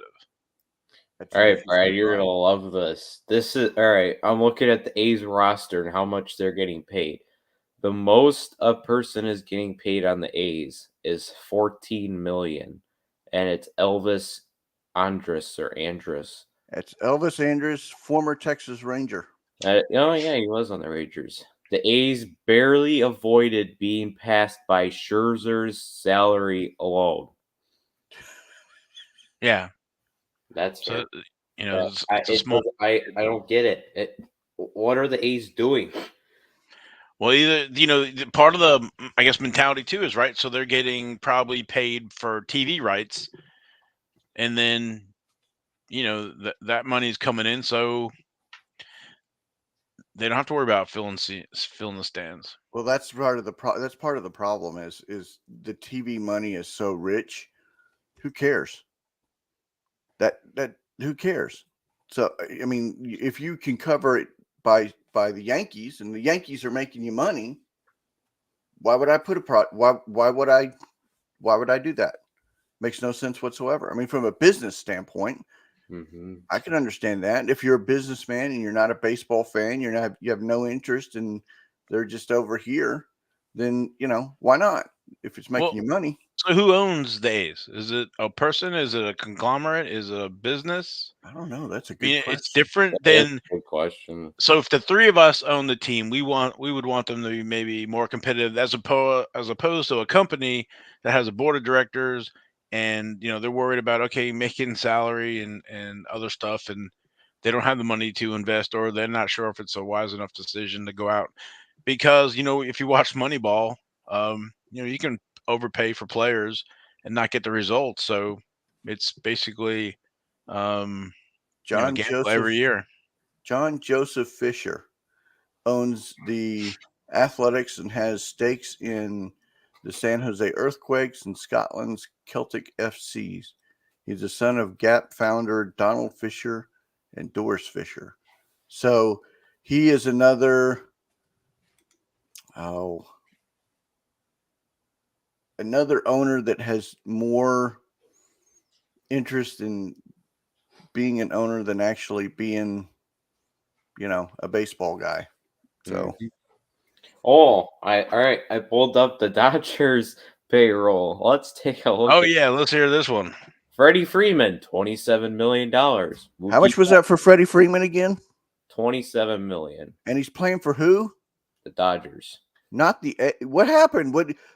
All right, Brad, you're gonna love this. This is all right. I'm looking at the A's roster and how much they're getting paid. The most a person is getting paid on the A's is 14 million, and it's Elvis Andrus or Andrus. It's Elvis Andrews, former Texas Ranger. Oh yeah, he was on the Rangers. The A's barely avoided being passed by Scherzer's salary alone. Yeah, that's so fair. it's a small. I don't get it. What are the A's doing? Well, either part of the I guess mentality too is right. So they're getting probably paid for TV rights, and then that money's coming in, so they don't have to worry about filling the stands. Well, that's part of the problem is the TV money is so rich. Who cares? That who cares? So I mean, if you can cover it by the Yankees, and the Yankees are making you money. Why would I put why would I do that? Makes no sense whatsoever. I mean, from a business standpoint, I can understand that. If you're a businessman and you're not a baseball fan, you have no interest, and they're just over here, then why not? If it's making you money. So who owns the A's? Is it a person? Is it a conglomerate? Is it a business? I don't know. That's a good question. It's different That's than. a good question. So if the three of us own the team, we would want them to be maybe more competitive as opposed to a company that has a board of directors and they're worried about making salary and other stuff, and they don't have the money to invest, or they're not sure if it's a wise enough decision to go out because if you watch Moneyball, you can overpay for players and not get the results. So it's basically gamble every year. John Joseph Fisher owns the Athletics and has stakes in the San Jose Earthquakes and Scotland's Celtic FCs. He's the son of Gap founder Donald Fisher and Doris Fisher. So he is another owner that has more interest in being an owner than actually being, a baseball guy. So, all right. I pulled up the Dodgers payroll. Let's take a look. Oh yeah, let's hear this one. Freddie Freeman, $27 million. How much was that for Freddie Freeman again? $27 million. And he's playing for who? The Dodgers. Not what happened?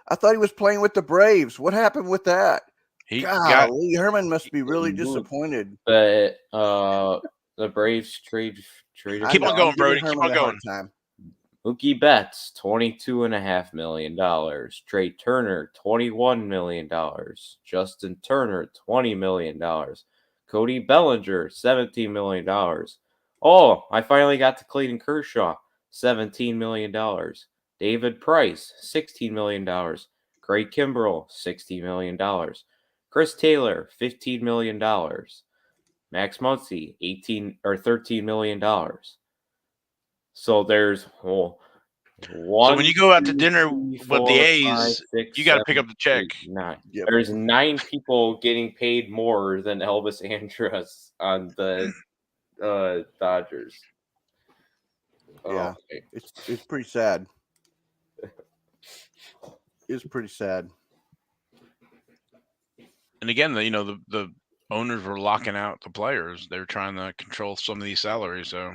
I thought he was playing with the Braves. What happened with that? Lee Herman must be really disappointed. But the Braves traded. Keep on going, Brody. Keep on going. Mookie Betts, $22.5 million. Trey Turner, $21 million. Justin Turner, $20 million. Cody Bellinger, $17 million. Oh, I finally got to Clayton Kershaw, $17 million. David Price, $16 million. Craig Kimbrell, $60 million. Chris Taylor, $15 million. Max Muncy, $13 million. So there's one. So when you go out to dinner with the A's, you got to pick up the check. 9. Yep. There's 9 people getting paid more than Elvis Andrews on the Dodgers. Yeah, it's pretty sad. It's pretty sad. And again, the owners were locking out the players. They were trying to control some of these salaries. So,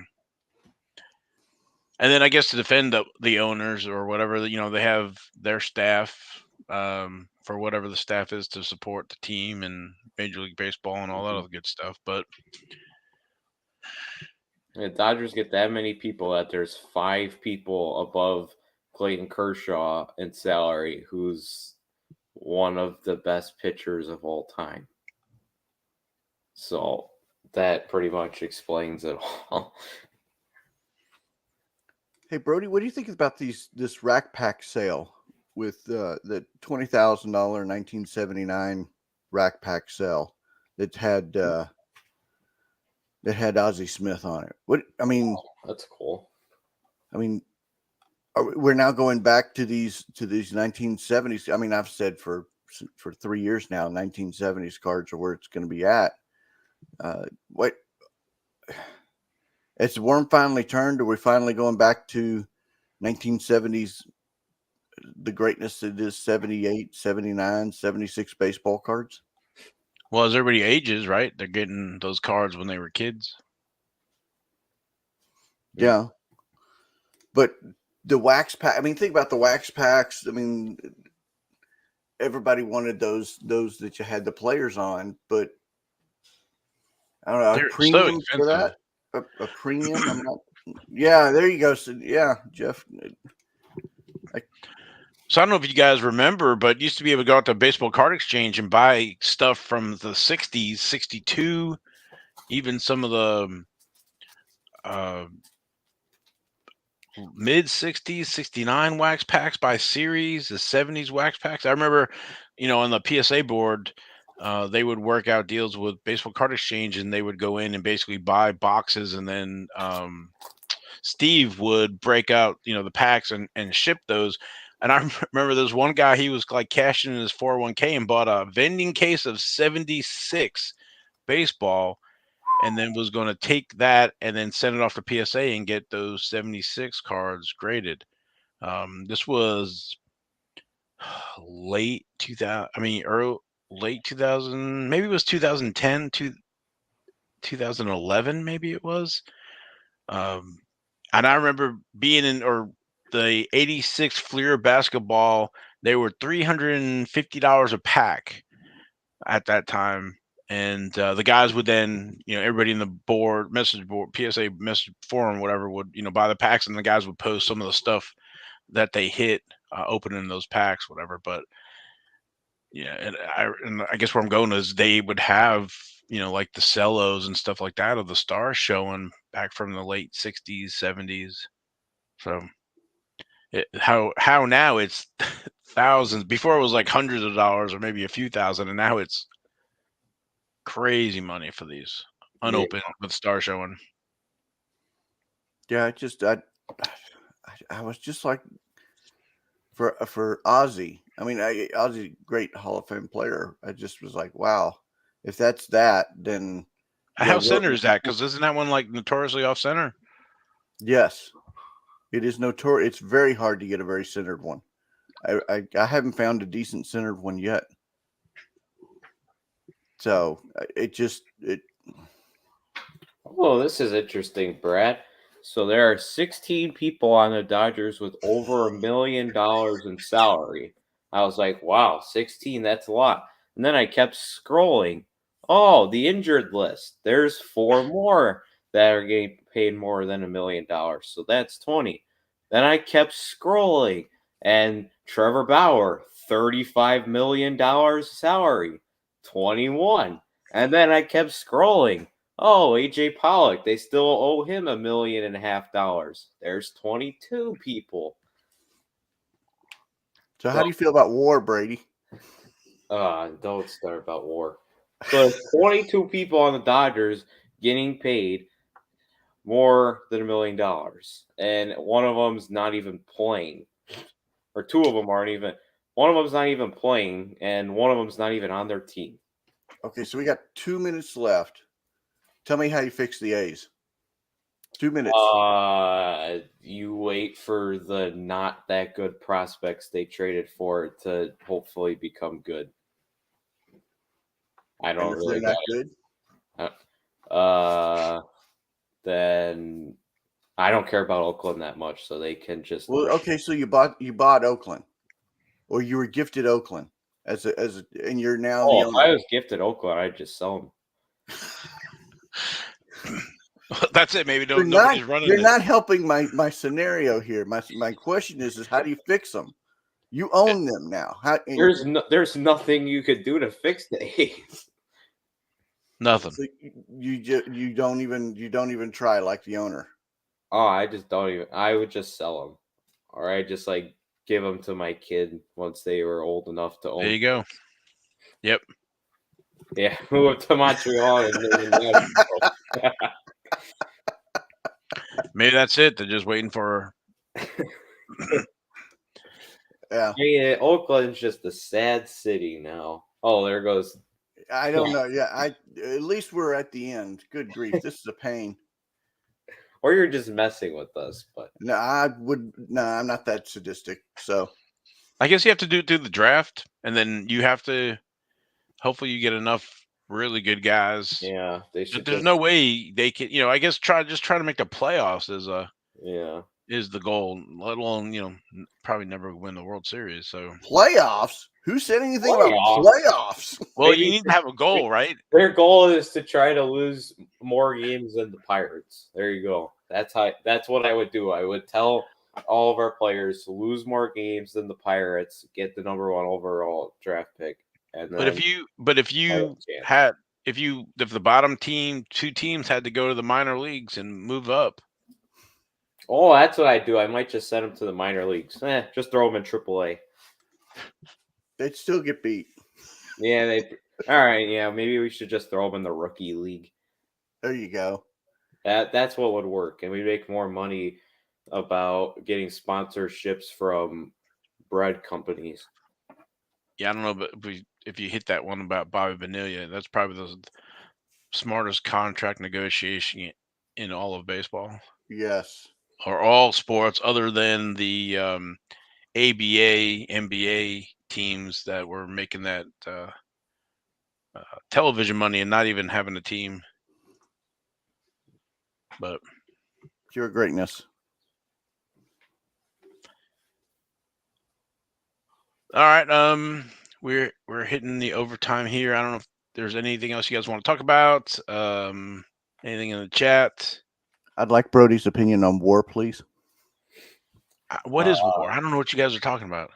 and then I guess to defend the owners or whatever, they have their staff for whatever the staff is to support the team and Major League Baseball and all that other good stuff. But the Dodgers get that many people that there's 5 people above Clayton Kershaw in salary, who's one of the best pitchers of all time. So that pretty much explains it all. Hey, Brody, what do you think about this Rack Pack sale with the $20,000 1979 Rack Pack sale that had Ozzie Smith on it? That's cool. I mean, we're now going back to these 1970s. I mean, I've said for 3 years now, 1970s cards are where it's going to be at. What? Has the worm finally turned? Are we finally going back to 1970s, the greatness that is 78, 79, 76 baseball cards? Well, as everybody ages, right? They're getting those cards when they were kids. Yeah. But the wax pack, I mean, think about the wax packs. I mean, everybody wanted those that you had the players on, but I don't know. They're a premium so for that? A premium? I'm not. Yeah, there you go. So, yeah, Jeff. So I don't know if you guys remember, but used to be able to go out to Baseball Card Exchange and buy stuff from the 60s, 62, even some of the mid 60s, 69 wax packs by series, the 70s wax packs. I remember, on the PSA board, they would work out deals with Baseball Card Exchange, and they would go in and basically buy boxes and then Steve would break out, the packs and ship those. And I remember there's one guy, he was like cashing in his 401k and bought a vending case of 76 baseball, and then was going to take that and then send it off to PSA and get those 76 cards graded. This was late 2000. I mean, late 2000. Maybe it was 2010 to 2011. Maybe it was. And I remember being in the 86 Flair basketball. They were $350 a pack at that time. And the guys would then, everybody in the message board, PSA message forum, whatever, would, buy the packs, and the guys would post some of the stuff that they hit opening those packs, whatever. But yeah, and I guess where I'm going is they would have, like the cellos and stuff like that of the stars showing back from the late 60s, 70s. So how now it's thousands. Before it was like hundreds of dollars or maybe a few thousand, and now it's crazy money for these unopened with star showing. Yeah, I was just like, for Ozzy. I mean, Ozzy, great Hall of Fame player. I just was like, wow, if that's that, then How center is that? Because isn't that one like notoriously off center? Yes, it is notorious. It's very hard to get a very centered one. I haven't found a decent centered one yet. So Oh, this is interesting, Brad. So there are 16 people on the Dodgers with over $1 million in salary. I was like, wow, 16, that's a lot. And then I kept scrolling. Oh, the injured list. There's 4 more that are getting paid more than $1 million. So that's 20. Then I kept scrolling. And Trevor Bauer, $35 million salary, 21. And then I kept scrolling. Oh, AJ Pollock, they still owe him $1.5 million. There's 22 people. So how do you feel about WAR, Brady? Don't start about WAR. So there's 22 people on the Dodgers getting paid more than $1 million, and one of them's not even playing, or two of them aren't even. One of them's not even playing, and one of them's not even on their team. Okay, so we got 2 minutes left. Tell me how you fix the A's. 2 minutes. You wait for the not that good prospects they traded for to hopefully become good. I don't really. They're not good. Then I don't care about Oakland that much, so they can just. Well, okay, so you bought Oakland, or you were gifted Oakland and you're now the owner. If I was gifted Oakland, I'd just sell them. That's it. Maybe nobody's running. You're not helping my scenario here. My question is how do you fix them? You own them now. There's nothing you could do to fix the A's. Nothing. So you don't even try like the owner. Oh, I just don't even. I would just sell them, or I just like give them to my kid once they were old enough to own. There you go. Yep. Yeah, move to Montreal and maybe that's it. They're just waiting for. Yeah. Hey, Oakland's just a sad city now. Oh, there goes. I don't know. Yeah, at least we're at the end. Good grief, this is a pain. Or you're just messing with us, but no, I'm not that sadistic. So I guess you have to do the draft, and then you have to. Hopefully, you get enough really good guys. Yeah, they should. There's no way they can. I guess try to make the playoffs is the goal. Let alone probably never win the World Series. So playoffs. Who said anything about playoffs? Well, you need to have a goal, right? Their goal is to try to lose more games than the Pirates. There you go. That's what I would do. I would tell all of our players to lose more games than the Pirates, get the number 1 overall draft pick. And then if the bottom 2 teams had to go to the minor leagues and move up. Oh, that's what I do. I might just send them to the minor leagues. Just throw them in AAA. They'd still get beat. Yeah, all right. Yeah, maybe we should just throw them in the rookie league. There you go. That's what would work, and we make more money about getting sponsorships from bread companies. Yeah, I don't know, but if you hit that one about Bobby Bonilla, that's probably the smartest contract negotiation in all of baseball Yes. or all sports, other than the ABA, NBA teams that were making that television money and not even having a team. But Pure greatness. all right, we're hitting the overtime here. I don't know if there's anything else you guys want to talk about. Anything in the chat? I'd like Brody's opinion on war, please. What is war? I don't know what you guys are talking about.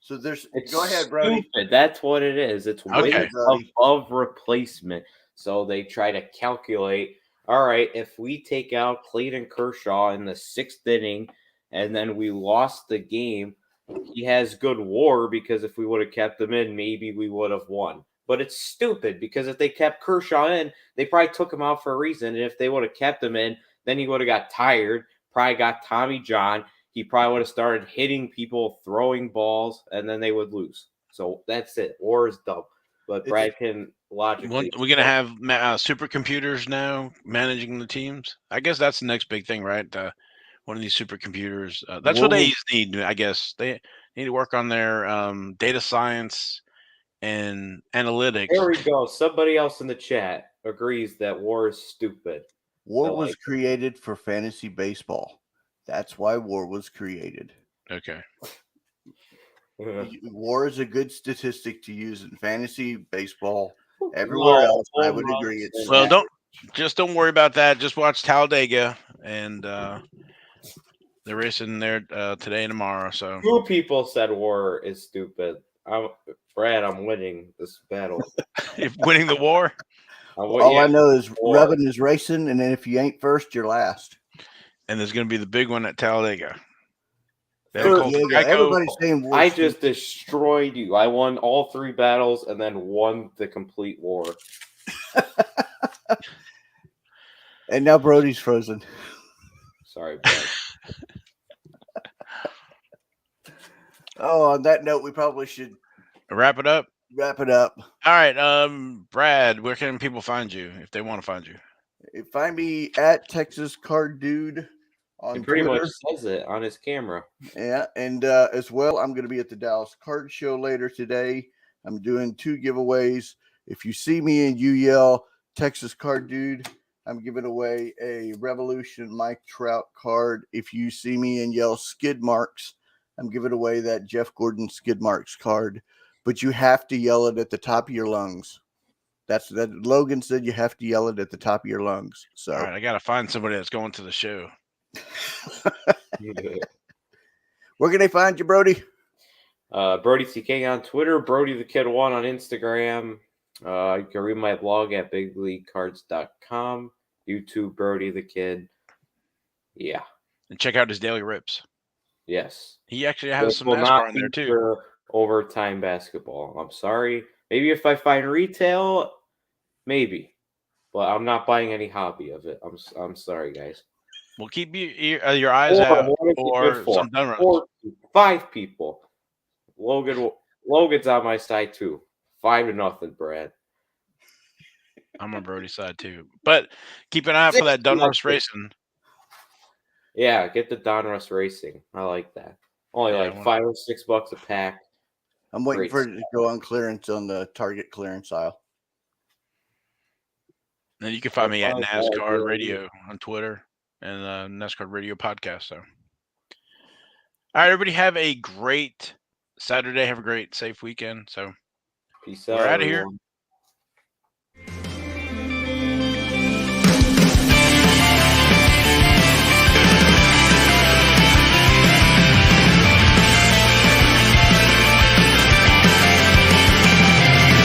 So there's. It's Go ahead, Brody. stupid. That's what it is. It's Okay. weight above replacement. So they try to calculate. All right, if we take out Clayton Kershaw in the 6th inning, and then we lost the game, he has good WAR because if we would have kept him in, maybe we would have won. But it's stupid because if they kept Kershaw in, they probably took him out for a reason. And if they would have kept him in, then he would have got tired, probably got Tommy John. He probably would have started hitting people, throwing balls, and then they would lose. So that's it. WAR is dumb. But Brad can logically. We're gonna have supercomputers now managing the teams. I guess that's the next big thing, right? One of these supercomputers. That's what they need. I guess they need to work on their data science and analytics. There we go. Somebody else in the chat agrees that WAR is stupid. War was created for fantasy baseball. That's why war was created. Okay. WAR is a good statistic to use in fantasy baseball. Everywhere else, I would agree. It's well, don't worry about that. Just watch Talladega, and they're racing there today and tomorrow. So 2 people said WAR is stupid. Brad, I'm winning this battle. You're winning the war. All I know is Rubbin is racing, and then if you ain't first, you're last. And there's going to be the big one at Talladega. Everybody's saying war. I just destroyed you. I won all 3 battles and then won the complete war. And now Brody's frozen. Sorry, Brad. On that note, we probably should wrap it up. All right, Brad, where can people find you if they want to find you? Find me at Texas Card Dude on pretty Twitter. much says it on his camera. Yeah, and as well, I'm going to be at the Dallas Card Show later today. I'm doing 2 giveaways. If you see me and you yell Texas Card Dude, I'm giving away a Revolution Mike Trout card. If you see me and yell Skid Marks, I'm giving away that Jeff Gordon Skid Marks card. But you have to yell it at the top of your lungs. That's that. Logan said you have to yell it at the top of your lungs. So, all right, I got to find somebody that's going to the show. Where can they find you, Brody? Brody CK on Twitter, Brody the Kid 1 on Instagram. You can read my blog at bigleaguecards.com. YouTube, Brody the Kid. Yeah. And check out his daily rips. Yes. He actually has some NASCAR in there too. Overtime basketball. I'm sorry. Maybe if I find retail, maybe. But I'm not buying any hobby of it. I'm sorry, guys. Well, keep your eyes out for some done runs. 5 people. Logan's on my side too. 5-0, Brad. I'm on Brody's side too. But keep an eye out for that Donruss Racing. Yeah, get the Donruss Racing. I like that. Only like $5 or $6 a pack. I'm waiting for it to go on clearance on the Target clearance aisle. And you can find me at NASCAR Radio on Twitter and NASCAR Radio podcast. So, all right, everybody, have a great Saturday. Have a great, safe weekend. So, peace out. We're out of here.